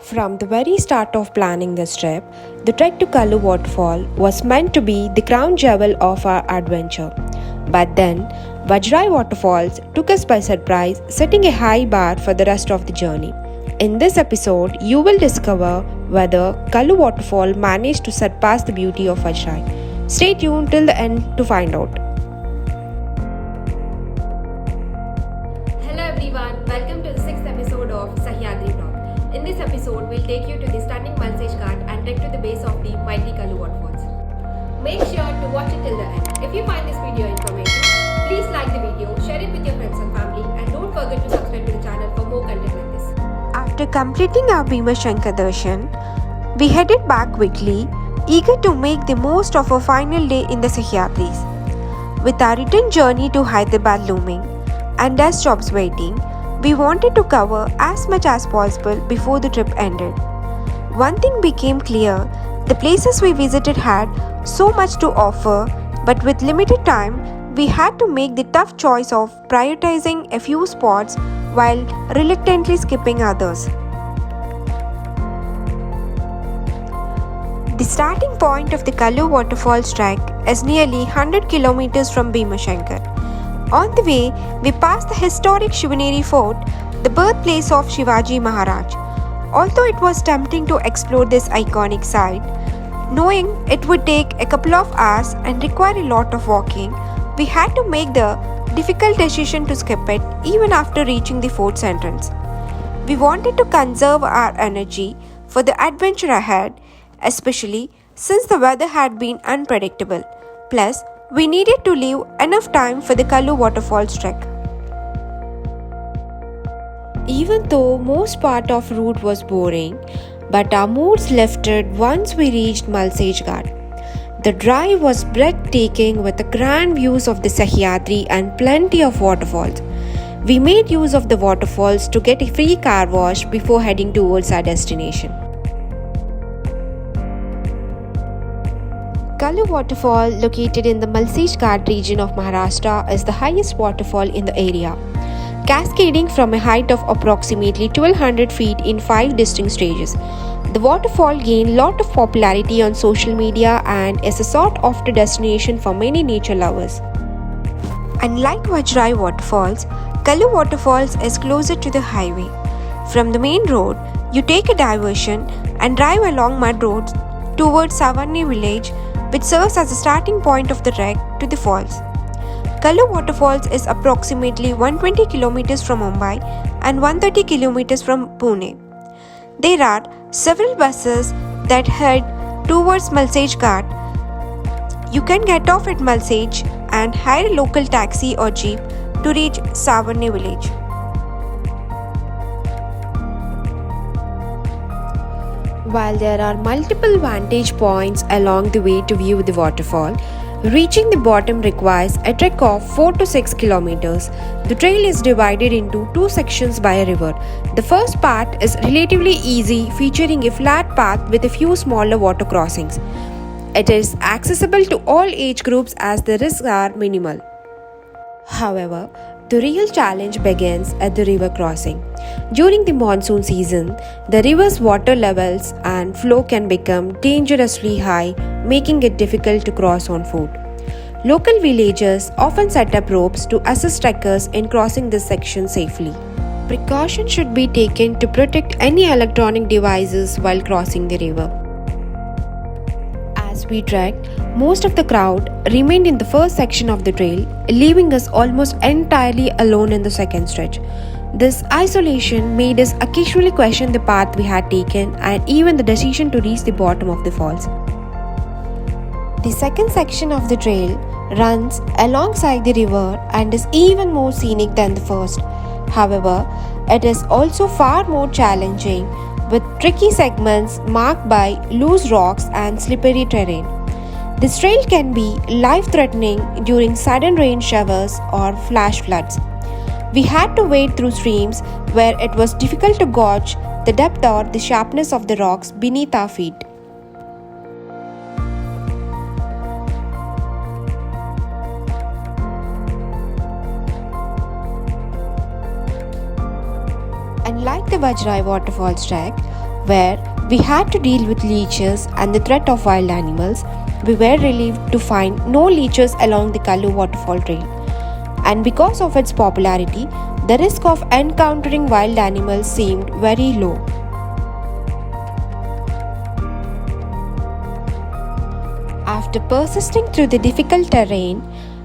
From the very start of planning this trip, the trek to Kalu Waterfall was meant to be the crown jewel of our adventure. But then, Aadrai Waterfalls took us by surprise, setting a high bar for the rest of the journey. In this episode, you will discover whether Kalu Waterfall managed to surpass the beauty of Aadrai. Stay tuned till the end to find out. Hello everyone, welcome to the 6th episode of Sahyadri vlog. In this episode, we'll take you to the stunning Malshej Ghat and trek to the base of the mighty Kalu Waterfalls. Make sure to watch it till the end. If you find this video informative, please like the video, share it with your friends and family, and don't forget to subscribe to the channel for more content like this. After completing our Bhimashankar Darshan, we headed back quickly, eager to make the most of our final day in the Sahyadris. With our return journey to Hyderabad looming and desk jobs waiting, we wanted to cover as much as possible before the trip ended. One thing became clear, the places we visited had so much to offer, but with limited time, we had to make the tough choice of prioritizing a few spots while reluctantly skipping others. The starting point of the Kalu Waterfalls trek is nearly 100 kilometers from Bhimashankar. On the way, we passed the historic Shivneri Fort, the birthplace of Shivaji Maharaj. Although it was tempting to explore this iconic site, knowing it would take a couple of hours and require a lot of walking, we had to make the difficult decision to skip it even after reaching the fort's entrance. We wanted to conserve our energy for the adventure ahead, especially since the weather had been unpredictable. Plus, we needed to leave enough time for the Kalu Waterfalls trek. Even though most part of route was boring, but our moods lifted once we reached Malshej Ghat. The drive was breathtaking with the grand views of the Sahyadri and plenty of waterfalls. We made use of the waterfalls to get a free car wash before heading towards our destination. Kalu Waterfall, located in the Malshej Ghat region of Maharashtra, is the highest waterfall in the area, cascading from a height of approximately 1200 feet in 5 distinct stages. The waterfall gained lot of popularity on social media and is a sought-after destination for many nature lovers. Unlike Aadrai Waterfalls, Kalu Waterfalls is closer to the highway. From the main road, you take a diversion and drive along mud roads towards Sarvane village, which serves as the starting point of the trek to the falls. Kalu Waterfalls is approximately 120 km from Mumbai and 130 km from Pune. There are several buses that head towards Malshej Ghat. You can get off at Malshej and hire a local taxi or jeep to reach Sarvane village. While there are multiple vantage points along the way to view the waterfall, reaching the bottom requires a trek of 4 to 6 kilometers. The trail is divided into 2 sections by a river. The first part is relatively easy, featuring a flat path with a few smaller water crossings. It is accessible to all age groups as the risks are minimal. However, the real challenge begins at the river crossing. During the monsoon season, the river's water levels and flow can become dangerously high, making it difficult to cross on foot. Local villagers often set up ropes to assist trekkers in crossing this section safely. Precaution should be taken to protect any electronic devices while crossing the river. As we trekked, most of the crowd remained in the first section of the trail, leaving us almost entirely alone in the second stretch. This isolation made us occasionally question the path we had taken and even the decision to reach the bottom of the falls. The second section of the trail runs alongside the river and is even more scenic than the first. However, it is also far more challenging, with tricky segments marked by loose rocks and slippery terrain. This trail can be life-threatening during sudden rain showers or flash floods. We had to wade through streams where it was difficult to gauge the depth or the sharpness of the rocks beneath our feet. Unlike the Aadrai Waterfalls trek, where we had to deal with leeches and the threat of wild animals. We were relieved to find no leeches along the Kalu Waterfall trail. And because of its popularity, the risk of encountering wild animals seemed very low. After persisting through the difficult terrain,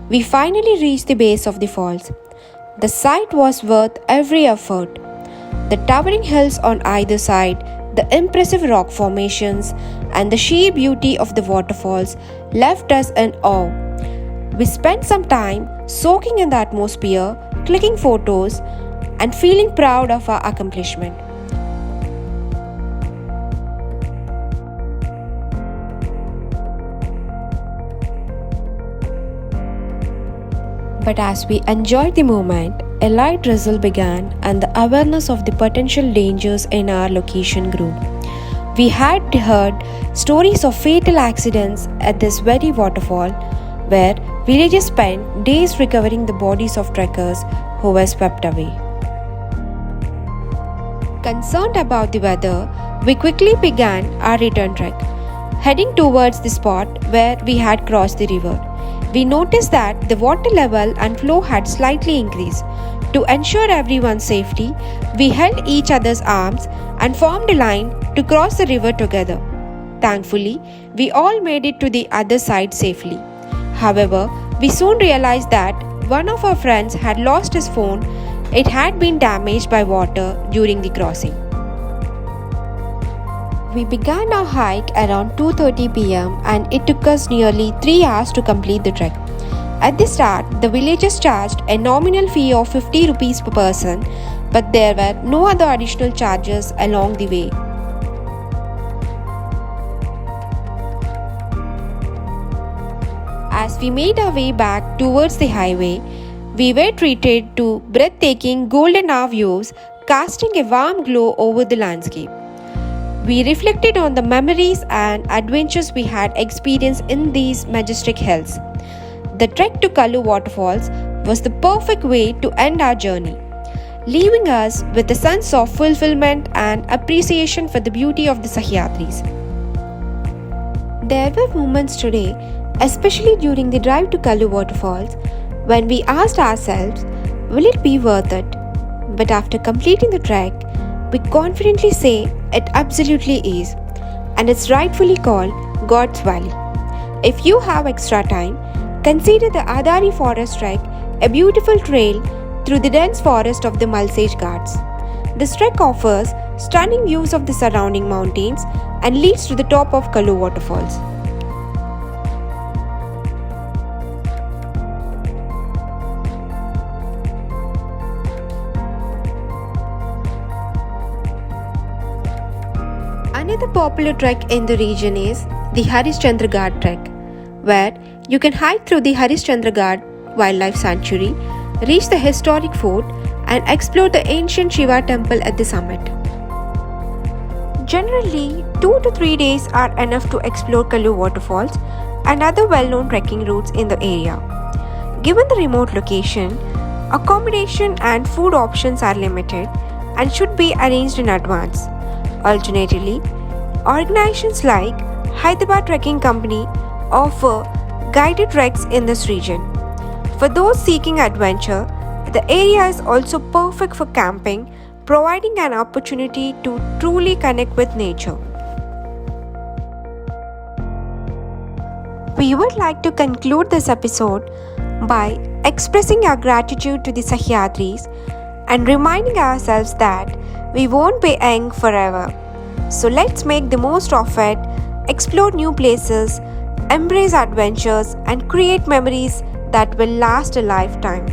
we finally reached the base of the falls. The sight was worth every effort. The towering hills on either side, the impressive rock formations, and the sheer beauty of the waterfalls left us in awe. We spent some time soaking in the atmosphere, clicking photos, and feeling proud of our accomplishment. But as we enjoyed the moment, a light drizzle began and the awareness of the potential dangers in our location grew. We had heard stories of fatal accidents at this very waterfall, where villagers spent days recovering the bodies of trekkers who were swept away. Concerned about the weather, we quickly began our return trek, heading towards the spot where we had crossed the river. We noticed that the water level and flow had slightly increased. To ensure everyone's safety, we held each other's arms and formed a line to cross the river together. Thankfully, we all made it to the other side safely. However, we soon realized that one of our friends had lost his phone. It had been damaged by water during the crossing. We began our hike around 2:30 pm and it took us nearly 3 hours to complete the trek. At the start, the villagers charged a nominal fee of 50 rupees per person, but there were no other additional charges along the way. As we made our way back towards the highway, we were treated to breathtaking golden hour views casting a warm glow over the landscape. We reflected on the memories and adventures we had experienced in these majestic hills. The trek to Kalu Waterfalls was the perfect way to end our journey, leaving us with a sense of fulfillment and appreciation for the beauty of the Sahyadris. There were moments today, especially during the drive to Kalu Waterfalls, when we asked ourselves, will it be worth it? But after completing the trek, we confidently say it absolutely is, and it's rightfully called God's Valley. If you have extra time, consider the Aadrai forest trek, a beautiful trail through the dense forest of the Malshej Ghats. This trek offers stunning views of the surrounding mountains and leads to the top of Kalu Waterfalls. Another popular trek in the region is the Harishchandragad Trek, where you can hike through the Harishchandragad Wildlife Sanctuary, reach the historic fort, and explore the ancient Shiva temple at the summit. Generally, 2 to 3 days are enough to explore Kalu Waterfalls and other well-known trekking routes in the area. Given the remote location, accommodation and food options are limited and should be arranged in advance. Alternatively, organizations like Hyderabad Trekking Company offer guided treks in this region. For those seeking adventure, the area is also perfect for camping, providing an opportunity to truly connect with nature. We would like to conclude this episode by expressing our gratitude to the Sahyadris and reminding ourselves that we won't be young forever. So let's make the most of it, explore new places, embrace adventures, and create memories that will last a lifetime.